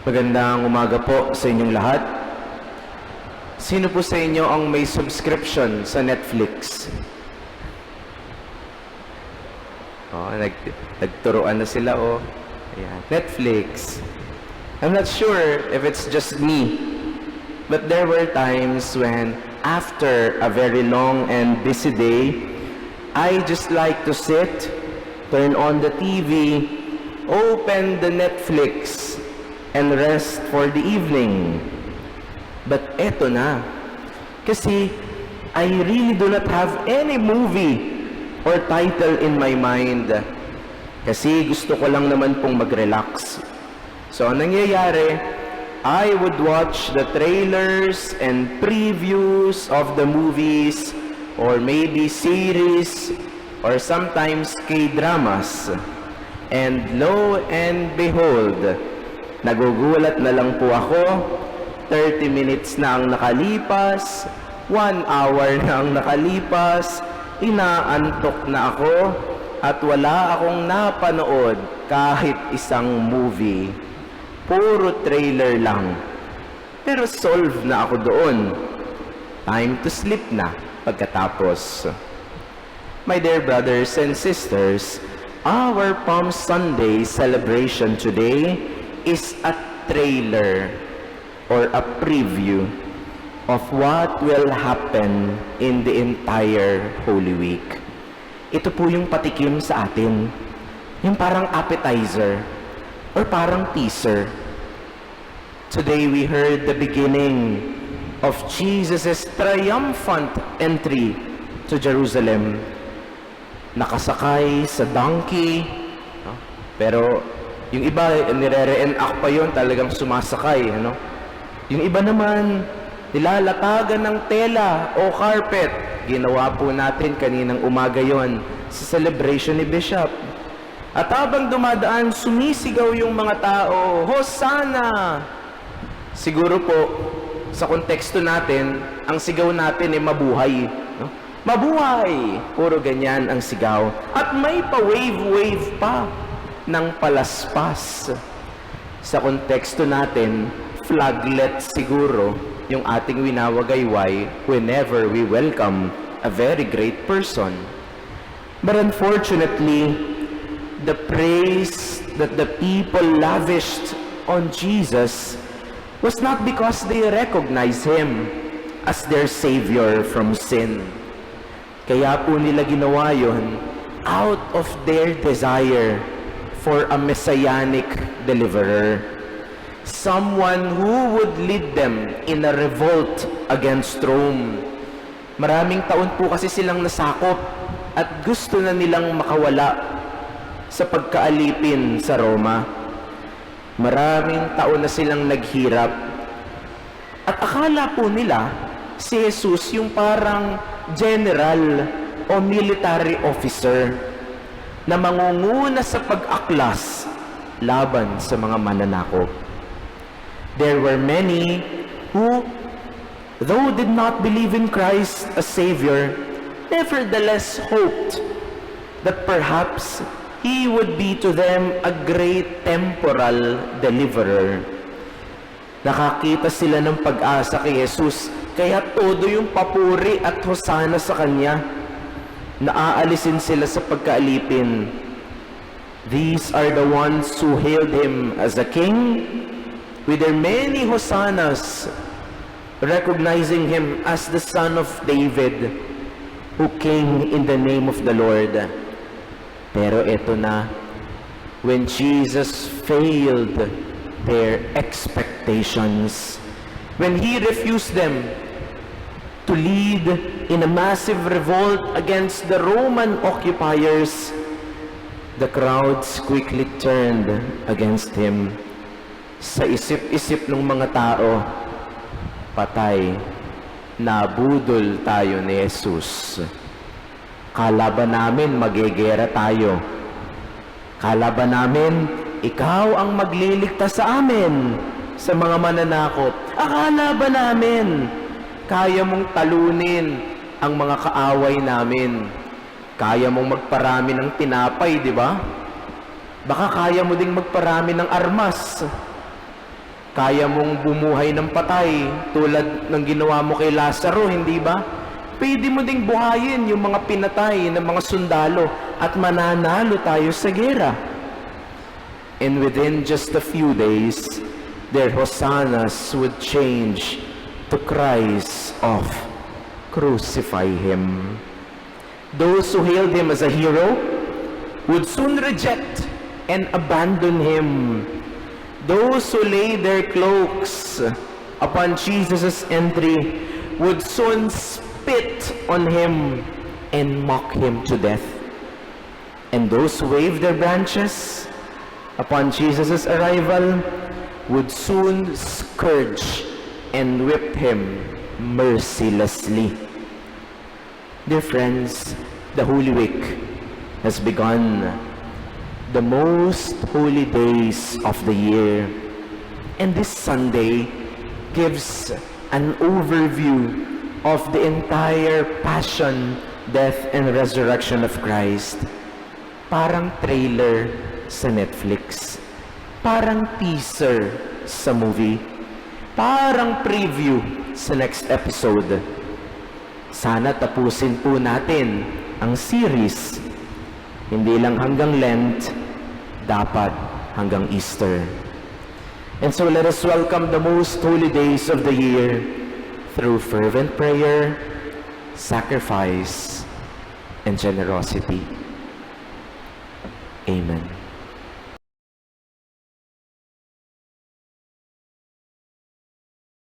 Magandang umaga po sa inyong lahat. Sino po sa inyo ang may subscription sa Netflix? Nagturuan na sila, Ayan. Netflix. I'm not sure if it's just me, but there were times when, after a very long and busy day, I just like to sit, turn on the TV, open the Netflix, and rest for the evening. But eto na, kasi I really do not have any movie or title in my mind, kasi gusto ko lang naman pong mag-relax. So ang nangyayari, I would watch the trailers and previews of the movies, or maybe series, or sometimes K-dramas. And lo and behold, nagugulat na lang po ako, 30 minutes na ang nakalipas, 1 hour na ang nakalipas, inaantok na ako, at wala akong napanood kahit isang movie. Puro trailer lang. Pero solve na ako doon. Time to sleep na pagkatapos. My dear brothers and sisters, our Palm Sunday celebration today is a trailer or a preview of what will happen in the entire Holy Week. Ito po yung patikim sa atin. Yung parang appetizer or parang teaser. Today we heard the beginning of Jesus' triumphant entry to Jerusalem. Nakasakay sa donkey, pero yung iba, nire-reenact pa yun, talagang sumasakay, Yung iba naman, nilalatagan ng tela o carpet. Ginawa po natin kaninang umaga yon sa celebration ni Bishop. At habang dumadaan, sumisigaw yung mga tao, Hosanna! Siguro po, sa konteksto natin, ang sigaw natin ay mabuhay. Mabuhay! Puro ganyan ang sigaw. At may pa-wave-wave pa ng palaspas. Sa konteksto natin, flaglet siguro yung ating winawagayway whenever we welcome a very great person. But unfortunately, the praise that the people lavished on Jesus was not because they recognize Him as their Savior from sin. Kaya po nila ginawa yun out of their desire for a messianic deliverer. Someone who would lead them in a revolt against Rome. Maraming taon po kasi silang nasakop at gusto na nilang makawala sa pagkaalipin sa Roma. Maraming taon na silang naghirap. At akala po nila si Jesus yung parang general o military officer na mangunguna sa pag-aklas laban sa mga mananakop. There were many who, though did not believe in Christ as Savior, nevertheless hoped that perhaps He would be to them a great temporal deliverer. Nakakita sila ng pag-asa kay Jesus, kaya todo yung papuri at hosana sa Kanya. Naaalisin sila sa pagkaalipin. These are the ones who hailed Him as a king, with their many hosanas, recognizing Him as the Son of David, who came in the name of the Lord. Pero eto na, when Jesus failed their expectations, when He refused them to lead in a massive revolt against the Roman occupiers, the crowds quickly turned against Him. Sa isip-isip ng mga tao, patay, nabudol tayo ni Jesus. Kalaban namin, magegera tayo. Kalaban namin, ikaw ang magliligtas sa amin sa mga mananakop. Akala ba namin, kaya mong talunin ang mga kaaway namin? Kaya mong magparami ng tinapay, di ba? Baka kaya mo ding magparami ng armas. Kaya mong bumuhay ng patay tulad ng ginawa mo kay Lazaro, hindi ba? Pwede mo ding buhayin yung mga pinatay ng mga sundalo at mananalo tayo sa gera. And within just a few days, their hosannas would change to cries of, "Crucify him." Those who hailed him as a hero would soon reject and abandon him. Those who laid their cloaks upon Jesus' entry would soon spit on him and mock him to death. And those who waved their branches upon Jesus' arrival would soon scourge and whip him mercilessly. Dear friends, the Holy Week has begun, the most holy days of the year. And this Sunday gives an overview of the entire passion, death, and resurrection of Christ. Parang trailer sa Netflix. Parang teaser sa movie. Parang preview sa next episode. Sana tapusin po natin ang series. Hindi lang hanggang Lent, dapat hanggang Easter. And so let us welcome the most holy days of the year through fervent prayer, sacrifice, and generosity. Amen.